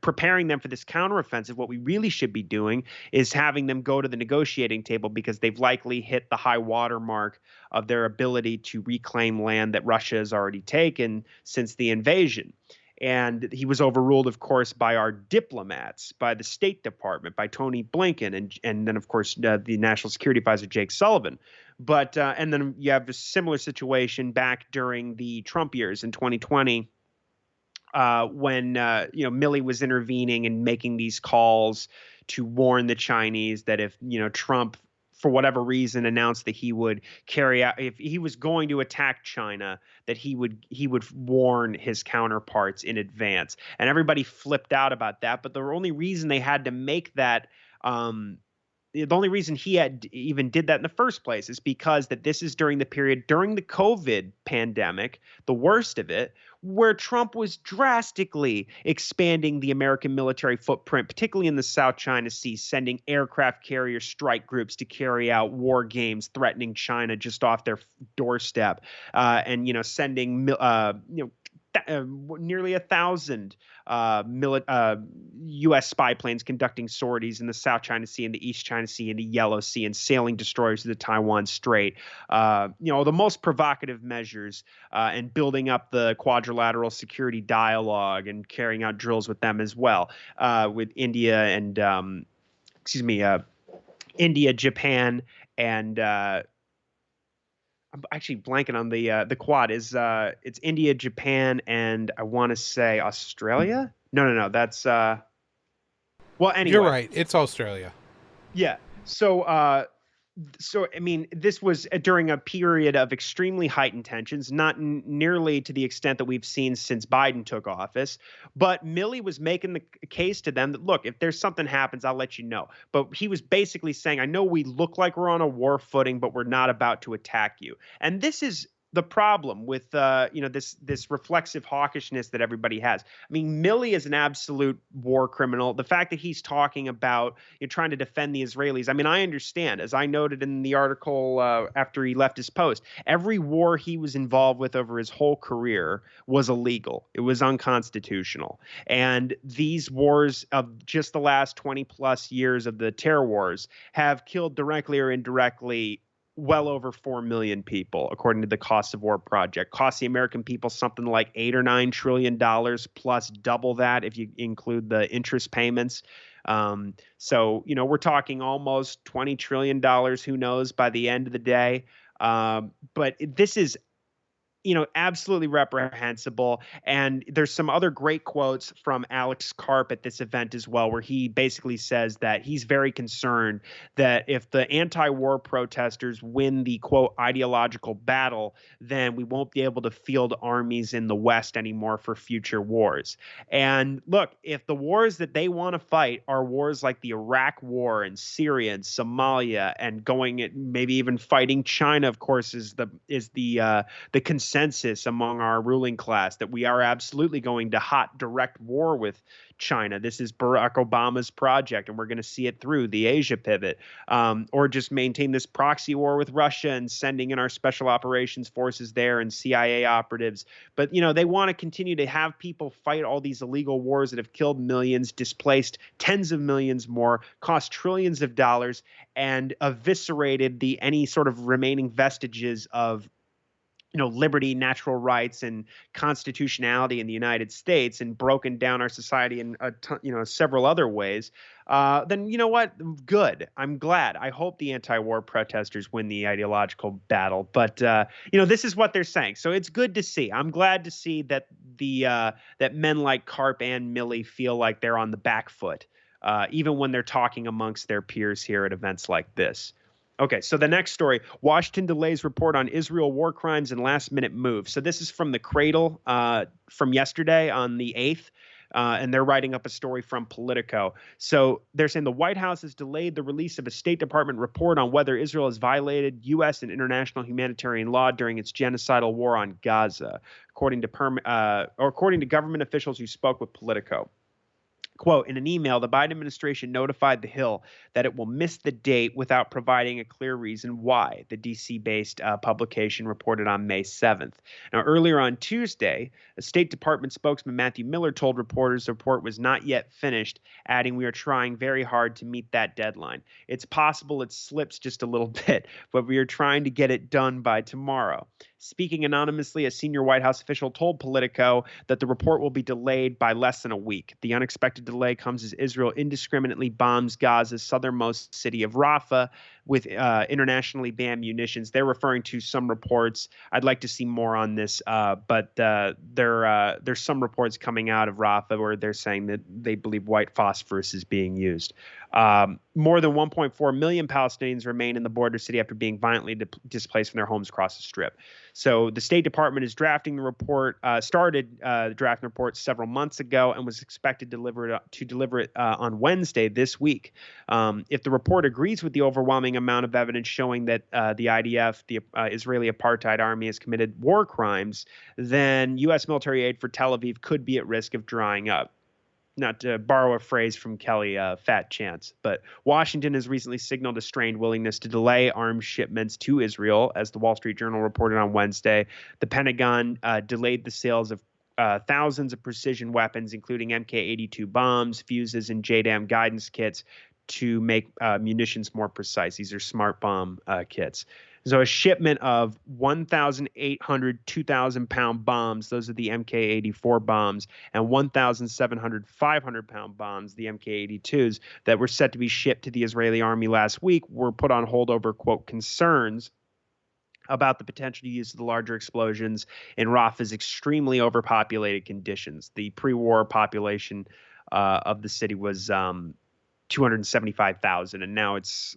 preparing them for this counteroffensive, what we really should be doing is having them go to the negotiating table, because they've likely hit the high water mark of their ability to reclaim land that Russia has already taken since the invasion. And he was overruled, of course, by our diplomats, by the State Department, by Tony Blinken, and then, of course, the National Security Advisor, Jake Sullivan. But and then you have a similar situation back during the Trump years in 2020, when Milley was intervening and making these calls to warn the Chinese that if Trump, for whatever reason, announced that he would carry out, if he was going to attack China, that he would warn his counterparts in advance. And everybody flipped out about that. But the only reason they had to make that, the only reason he had even did that in the first place is because that this is during the period during the COVID pandemic, the worst of it, where Trump was drastically expanding the American military footprint, particularly in the South China Sea, sending aircraft carrier strike groups to carry out war games threatening China just off their doorstep, and sending nearly 1,000 U.S. spy planes conducting sorties in the South China Sea and the East China Sea and the Yellow Sea, and sailing destroyers to the Taiwan Strait. The most provocative measures, and building up the quadrilateral security dialogue and carrying out drills with them as well, with India and India, Japan, and I'm actually blanking on the quad. It's India, Japan, and I want to say Australia. No. That's well, anyway. You're right. It's Australia. Yeah. So I mean, this was during a period of extremely heightened tensions, not nearly to the extent that we've seen since Biden took office. But Milley was making the case to them that, look, if there's something happens, I'll let you know. But he was basically saying, I know we look like we're on a war footing, but we're not about to attack you. And this is the problem with this reflexive hawkishness that everybody has. I mean, Milley is an absolute war criminal. The fact that he's talking about trying to defend the Israelis, I mean, I understand. As I noted in the article after he left his post, every war he was involved with over his whole career was illegal. It was unconstitutional. And these wars of just the last 20 plus years of the terror wars have killed directly or indirectly well over 4 million people, according to the Cost of War Project. Cost the American people something like $8 or $9 trillion, plus double that if you include the interest payments. So we're talking almost $20 trillion. Who knows by the end of the day? But this is absolutely reprehensible. And there's some other great quotes from Alex Karp at this event as well, where he basically says that he's very concerned that if the anti-war protesters win the, quote, ideological battle, then we won't be able to field armies in the West anymore for future wars. And look, if the wars that they want to fight are wars like the Iraq War and Syria and Somalia, and maybe even fighting China, of course, is the consensus among our ruling class that we are absolutely going to hot direct war with China. This is Barack Obama's project, and we're going to see it through the Asia pivot, or just maintain this proxy war with Russia and sending in our special operations forces there and CIA operatives. But, they want to continue to have people fight all these illegal wars that have killed millions, displaced tens of millions more, cost trillions of dollars, and eviscerated any sort of remaining vestiges of liberty, natural rights, and constitutionality in the United States, and broken down our society in several other ways, then you know what? Good. I'm glad. I hope the anti-war protesters win the ideological battle. But this is what they're saying, so it's good to see. I'm glad to see that that men like Karp and Milley feel like they're on the back foot, even when they're talking amongst their peers here at events like this. Okay, so the next story, Washington delays report on Israel war crimes and last-minute move. So this is from the Cradle from yesterday on the 8th. and they're writing up a story from Politico. So they're saying the White House has delayed the release of a State Department report on whether Israel has violated U.S. and international humanitarian law during its genocidal war on Gaza, according to government officials who spoke with Politico. Quote, in an email, the Biden administration notified The Hill that it will miss the date without providing a clear reason why, the D.C.-based publication reported on May 7th. Now, earlier on Tuesday, a State Department spokesman, Matthew Miller, told reporters the report was not yet finished, adding, we are trying very hard to meet that deadline. It's possible it slips just a little bit, but we are trying to get it done by tomorrow. Speaking anonymously, a senior White House official told Politico that the report will be delayed by less than a week. The unexpected delay comes as Israel indiscriminately bombs Gaza's southernmost city of Rafah with internationally banned munitions. They're referring to some reports. I'd like to see more on this, but there's some reports coming out of Rafah where they're saying that they believe white phosphorus is being used. More than 1.4 million Palestinians remain in the border city after being violently displaced from their homes across the Strip. So the State Department is drafting the report, started drafting the report several months ago, and was expected to deliver it on Wednesday this week. If the report agrees with the overwhelming amount of evidence showing that the IDF, the Israeli apartheid army, has committed war crimes, then U.S. military aid for Tel Aviv could be at risk of drying up. Not to borrow a phrase from Kelly, fat chance, but Washington has recently signaled a strained willingness to delay arms shipments to Israel, as the Wall Street Journal reported on Wednesday. The Pentagon delayed the sales of thousands of precision weapons, including MK-82 bombs, fuses, and JDAM guidance kits to make munitions more precise. These are smart bomb kits. So a shipment of 1,800 2,000-pound bombs, those are the MK-84 bombs, and 1,700 500-pound bombs, the MK-82s, that were set to be shipped to the Israeli army last week were put on hold over, quote, concerns about the potential use of the larger explosions in Rafah's extremely overpopulated conditions. The pre-war population of the city was 275,000, and now it's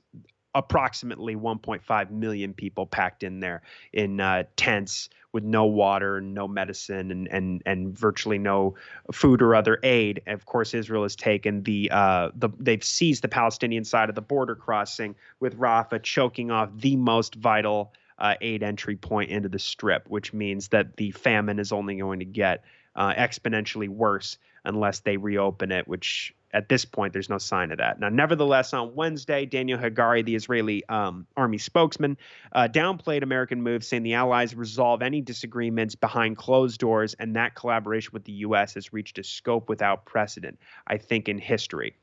approximately 1.5 million people packed in there in tents with no water, no medicine, and virtually no food or other aid. And of course, Israel has taken they've seized the Palestinian side of the border crossing, with Rafah choking off the most vital aid entry point into the Strip, which means that the famine is only going to get exponentially worse unless they reopen it, which at this point, there's no sign of that. Now, nevertheless, on Wednesday, Daniel Hagari, the Israeli army spokesman, downplayed American moves, saying the allies resolve any disagreements behind closed doors, and that collaboration with the U.S. has reached a scope without precedent, I think, in history.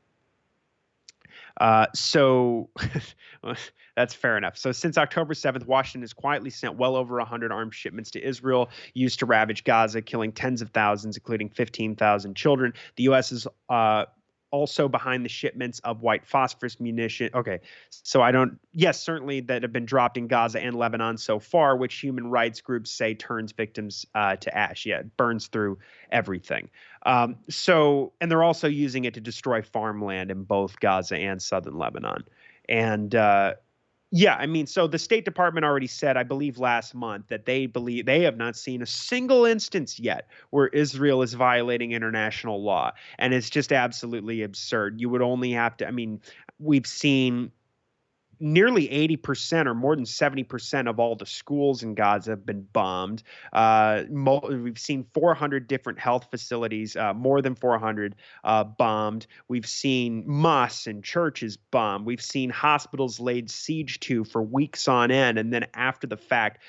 So that's fair enough. So since October 7th, Washington has quietly sent well over 100 arms shipments to Israel used to ravage Gaza, killing tens of thousands, including 15,000 children. The U.S. is also behind the shipments of white phosphorus munition. Okay, so yes, certainly that have been dropped in Gaza and Lebanon so far, which human rights groups say turns victims to ash. Yeah, it burns through everything. And they're also using it to destroy farmland in both Gaza and southern Lebanon. And yeah, I mean, so the State Department already said, I believe last month, that they believe they have not seen a single instance yet where Israel is violating international law. And it's just absolutely absurd. You would only have to, I mean, we've seen nearly 80% or more than 70% of all the schools in Gaza have been bombed. We've seen 400 different health facilities, more than 400 bombed. We've seen mosques and churches bombed. We've seen hospitals laid siege to for weeks on end. And then after the fact,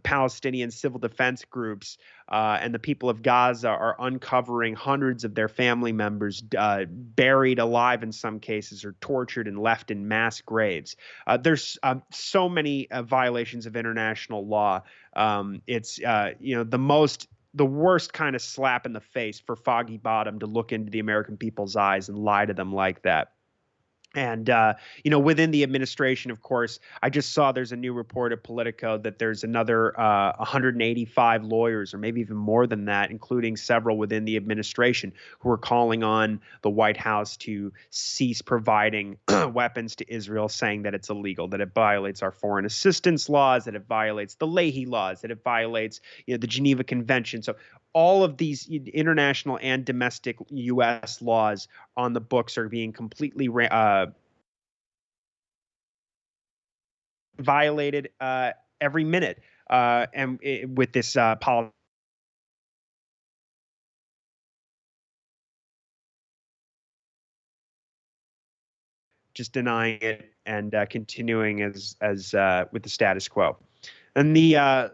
Palestinian civil defense groups and the people of Gaza are uncovering hundreds of their family members buried alive in some cases, or tortured and left in mass graves. There's so many violations of international law. It's the worst kind of slap in the face for Foggy Bottom to look into the American people's eyes and lie to them like that. And, within the administration, of course, I just saw there's a new report at Politico that there's another 185 lawyers, or maybe even more than that, including several within the administration, who are calling on the White House to cease providing weapons to Israel, saying that it's illegal, that it violates our foreign assistance laws, that it violates the Leahy laws, that it violates the Geneva Convention. So all of these international and domestic U.S. laws on the books are being completely violated every minute, with this policy. Just denying it and continuing as with the status quo. And I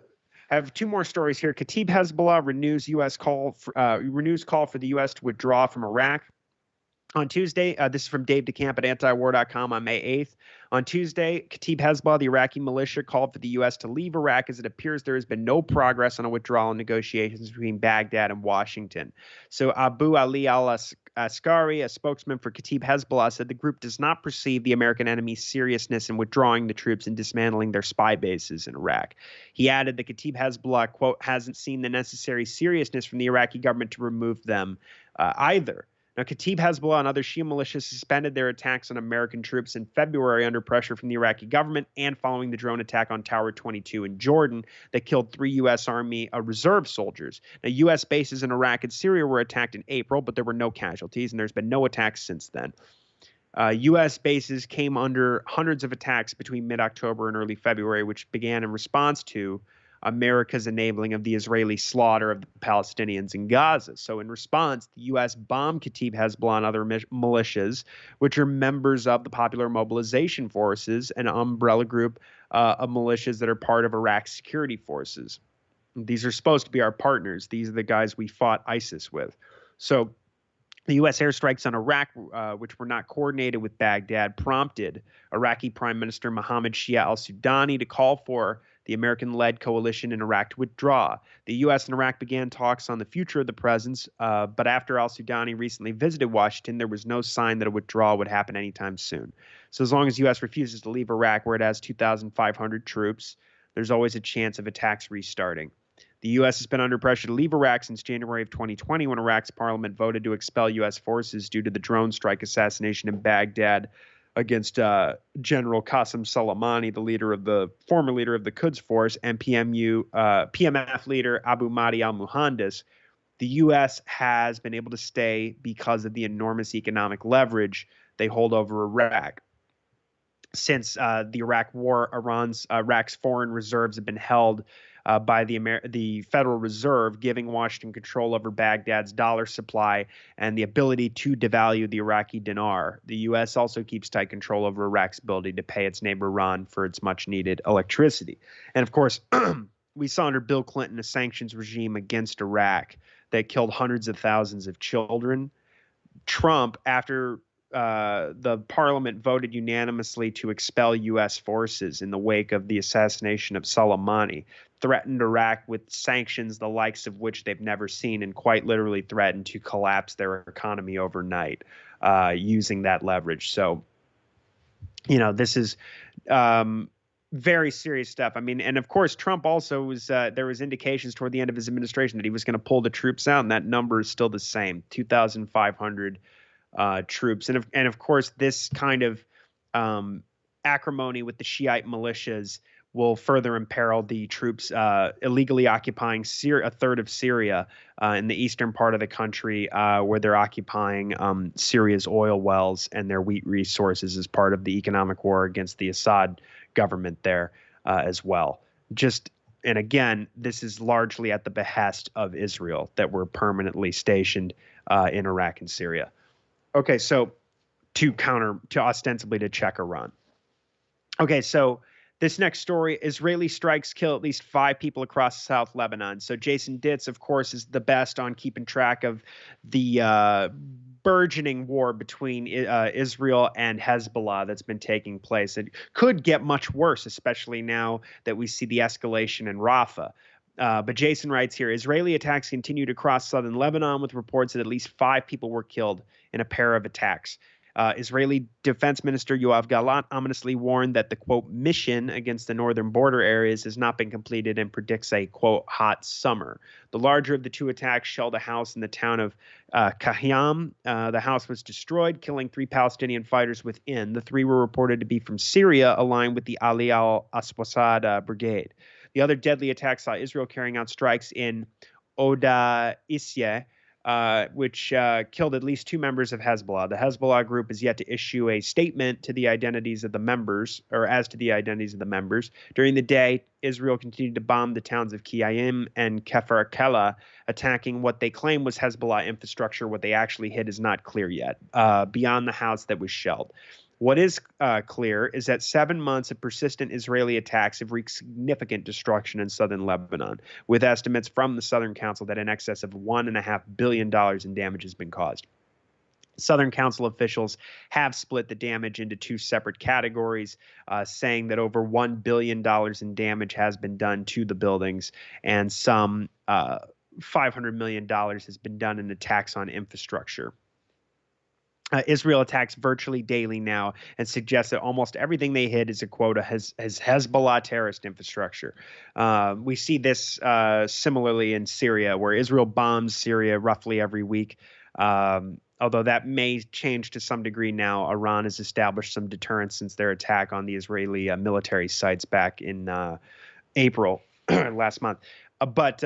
have two more stories here. Kataib Hezbollah renews call for the U.S. to withdraw from Iraq. On Tuesday, this is from Dave DeCamp at antiwar.com on May 8th. On Tuesday, Kataib Hezbollah, the Iraqi militia, called for the U.S. to leave Iraq as it appears there has been no progress on a withdrawal in negotiations between Baghdad and Washington. So Abu Ali al-Askari, a spokesman for Kataib Hezbollah, said the group does not perceive the American enemy's seriousness in withdrawing the troops and dismantling their spy bases in Iraq. He added that Kataib Hezbollah, quote, hasn't seen the necessary seriousness from the Iraqi government to remove them either. Now, Kataib Hezbollah and other Shia militias suspended their attacks on American troops in February under pressure from the Iraqi government and following the drone attack on Tower 22 in Jordan that killed 3 U.S. Army reserve soldiers. Now, U.S. bases in Iraq and Syria were attacked in April, but there were no casualties, and there's been no attacks since then. U.S. bases came under hundreds of attacks between mid-October and early February, which began in response to America's enabling of the Israeli slaughter of the Palestinians in Gaza. So in response, the U.S. bombed Kataib Hezbollah and other militias, which are members of the Popular Mobilization Forces, an umbrella group of militias that are part of Iraq's security forces. These are supposed to be our partners. These are the guys we fought ISIS with. So the U.S. airstrikes on Iraq, which were not coordinated with Baghdad, prompted Iraqi Prime Minister Mohammed Shia al-Sudani to call for the American-led coalition in Iraq to withdraw. The U.S. and Iraq began talks on the future of the presence, but after al-Sudani recently visited Washington, there was no sign that a withdrawal would happen anytime soon. So as long as the U.S. refuses to leave Iraq, where it has 2,500 troops, there's always a chance of attacks restarting. The U.S. has been under pressure to leave Iraq since January of 2020, when Iraq's parliament voted to expel U.S. forces due to the drone strike assassination in Baghdad against General Qasem Soleimani, the former leader of the Quds Force, and PMF leader Abu Mahdi al-Muhandis. The U.S. has been able to stay because of the enormous economic leverage they hold over Iraq. Since the Iraq War, Iraq's foreign reserves have been held by the Federal Reserve, giving Washington control over Baghdad's dollar supply and the ability to devalue the Iraqi dinar. The U.S. also keeps tight control over Iraq's ability to pay its neighbor Iran for its much-needed electricity. And, of course, we saw under Bill Clinton a sanctions regime against Iraq that killed hundreds of thousands of children. Trump, after the parliament voted unanimously to expel U.S. forces in the wake of the assassination of Soleimani, threatened Iraq with sanctions the likes of which they've never seen, and quite literally threatened to collapse their economy overnight using that leverage. So, this is very serious stuff. I mean, and of course, Trump also was, there was indications toward the end of his administration that he was going to pull the troops out, and that number is still the same, 2,500 troops. And of course, this kind of acrimony with the Shiite militias will further imperil the troops illegally occupying a third of Syria in the eastern part of the country, where they're occupying Syria's oil wells and their wheat resources as part of the economic war against the Assad government there as well. And again, this is largely at the behest of Israel that we're permanently stationed in Iraq and Syria. Okay, so to ostensibly to check Iran. Okay, so this next story, Israeli strikes kill at least 5 people across South Lebanon. So Jason Ditz, of course, is the best on keeping track of the burgeoning war between Israel and Hezbollah that's been taking place. It could get much worse, especially now that we see the escalation in Rafah. But Jason writes here, Israeli attacks continued across southern Lebanon with reports that at least 5 people were killed in a pair of attacks. Israeli Defense Minister Yoav Gallant ominously warned that the, quote, mission against the northern border areas has not been completed and predicts a, quote, hot summer. The larger of the 2 attacks shelled a house in the town of Kahiyam. The house was destroyed, killing 3 Palestinian fighters within. The 3 were reported to be from Syria, aligned with the Ali al-Aswasad brigade. The other deadly attack saw Israel carrying out strikes in Odysee, which killed at least 2 members of Hezbollah. The Hezbollah group is yet to issue a statement to the identities of the members, or as to the identities of the members. During the day, Israel continued to bomb the towns of Kiayim and Kefar Kela, attacking what they claim was Hezbollah infrastructure. What they actually hit is not clear yet, beyond the house that was shelled. What is clear is that 7 months of persistent Israeli attacks have wreaked significant destruction in southern Lebanon, with estimates from the Southern Council that in excess of $1.5 billion in damage has been caused. Southern Council officials have split the damage into 2 separate categories, saying that over $1 billion in damage has been done to the buildings, and some $500 million has been done in attacks on infrastructure. Israel attacks virtually daily now and suggests that almost everything they hit is a quota has Hezbollah terrorist infrastructure. We see this similarly in Syria, where Israel bombs Syria roughly every week. Although that may change to some degree now. Iran has established some deterrence since their attack on the Israeli military sites back in April last month. But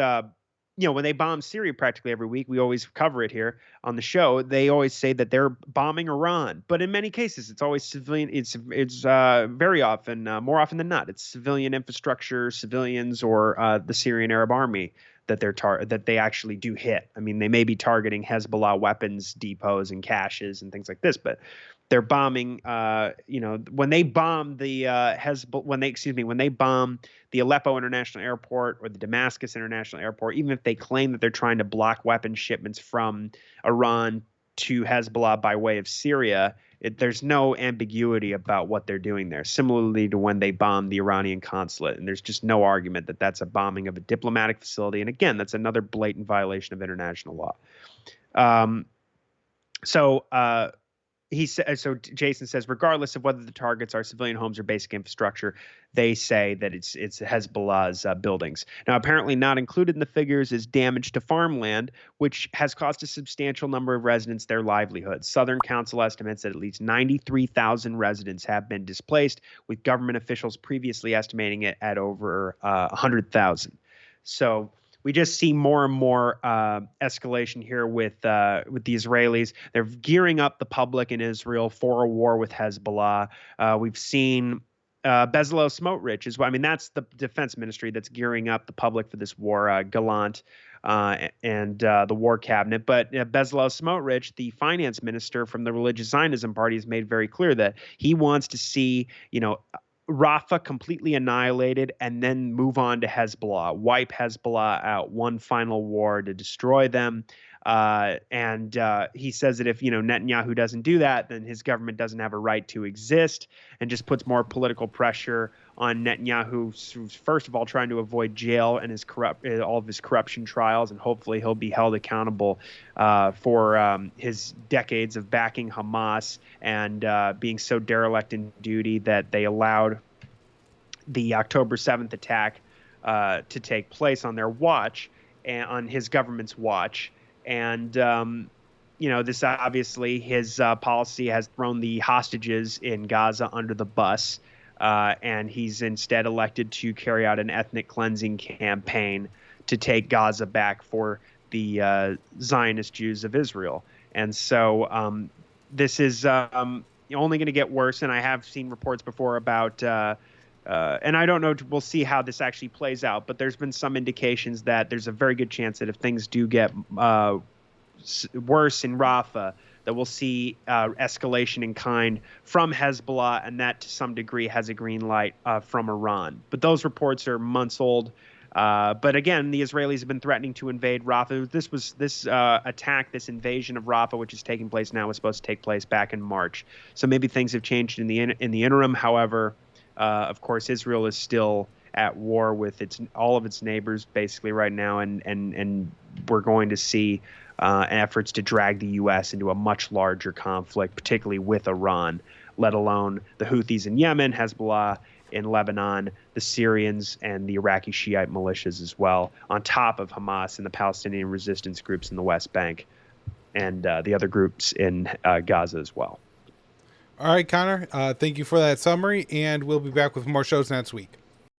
when they bomb Syria practically every week, we always cover it here on the show. They always say that they're bombing Iran, but in many cases, it's always civilian. It's very often, more often than not, it's civilian infrastructure, civilians, or the Syrian Arab Army that they actually do hit. I mean, they may be targeting Hezbollah weapons depots and caches and things like this, but they're bombing. When they bomb when they bomb the Aleppo International Airport or the Damascus International Airport, even if they claim that they're trying to block weapons shipments from Iran to Hezbollah by way of Syria, there's no ambiguity about what they're doing there. Similarly to when they bombed the Iranian consulate, and there's just no argument that that's a bombing of a diplomatic facility. And again, that's another blatant violation of international law. So Jason says, regardless of whether the targets are civilian homes or basic infrastructure, they say that it's Hezbollah's buildings. Now, apparently not included in the figures is damage to farmland, which has cost a substantial number of residents their livelihoods. Southern Council estimates that at least 93,000 residents have been displaced, with government officials previously estimating it at over 100,000. So we just see more and more escalation here with the Israelis. They're gearing up the public in Israel for a war with Hezbollah. We've seen Bezalel Smotrich as well. I mean, that's the defense ministry that's gearing up the public for this war, Gallant and the war cabinet. But Bezalel Smotrich, the finance minister from the Religious Zionism Party, has made very clear that he wants to see, Rafah completely annihilated and then move on to Hezbollah, wipe Hezbollah out, one final war to destroy them. And he says that if, Netanyahu doesn't do that, then his government doesn't have a right to exist, and just puts more political pressure on Netanyahu, who's first of all trying to avoid jail and all of his corruption trials, and hopefully he'll be held accountable for his decades of backing Hamas and being so derelict in duty that they allowed the October 7th attack to take place on their watch, and on his government's watch. And, this obviously, his policy has thrown the hostages in Gaza under the bus, and he's instead elected to carry out an ethnic cleansing campaign to take Gaza back for the Zionist Jews of Israel. And so this is only going to get worse, and I have seen reports before about and I don't know, we'll see how this actually plays out, but there's been some indications that there's a very good chance that if things do get worse in Rafah, that we'll see escalation in kind from Hezbollah, and that to some degree has a green light from Iran. But those reports are months old. But again, the Israelis have been threatening to invade Rafah. This attack, this invasion of Rafah, which is taking place now, was supposed to take place back in March. So maybe things have changed in the interim. However, of course, Israel is still at war with all of its neighbors basically right now, and we're going to see efforts to drag the U.S. into a much larger conflict, particularly with Iran, let alone the Houthis in Yemen, Hezbollah in Lebanon, the Syrians, and the Iraqi Shiite militias as well, on top of Hamas and the Palestinian resistance groups in the West Bank, and the other groups in Gaza as well. All right, Connor, thank you for that summary, and we'll be back with more shows next week.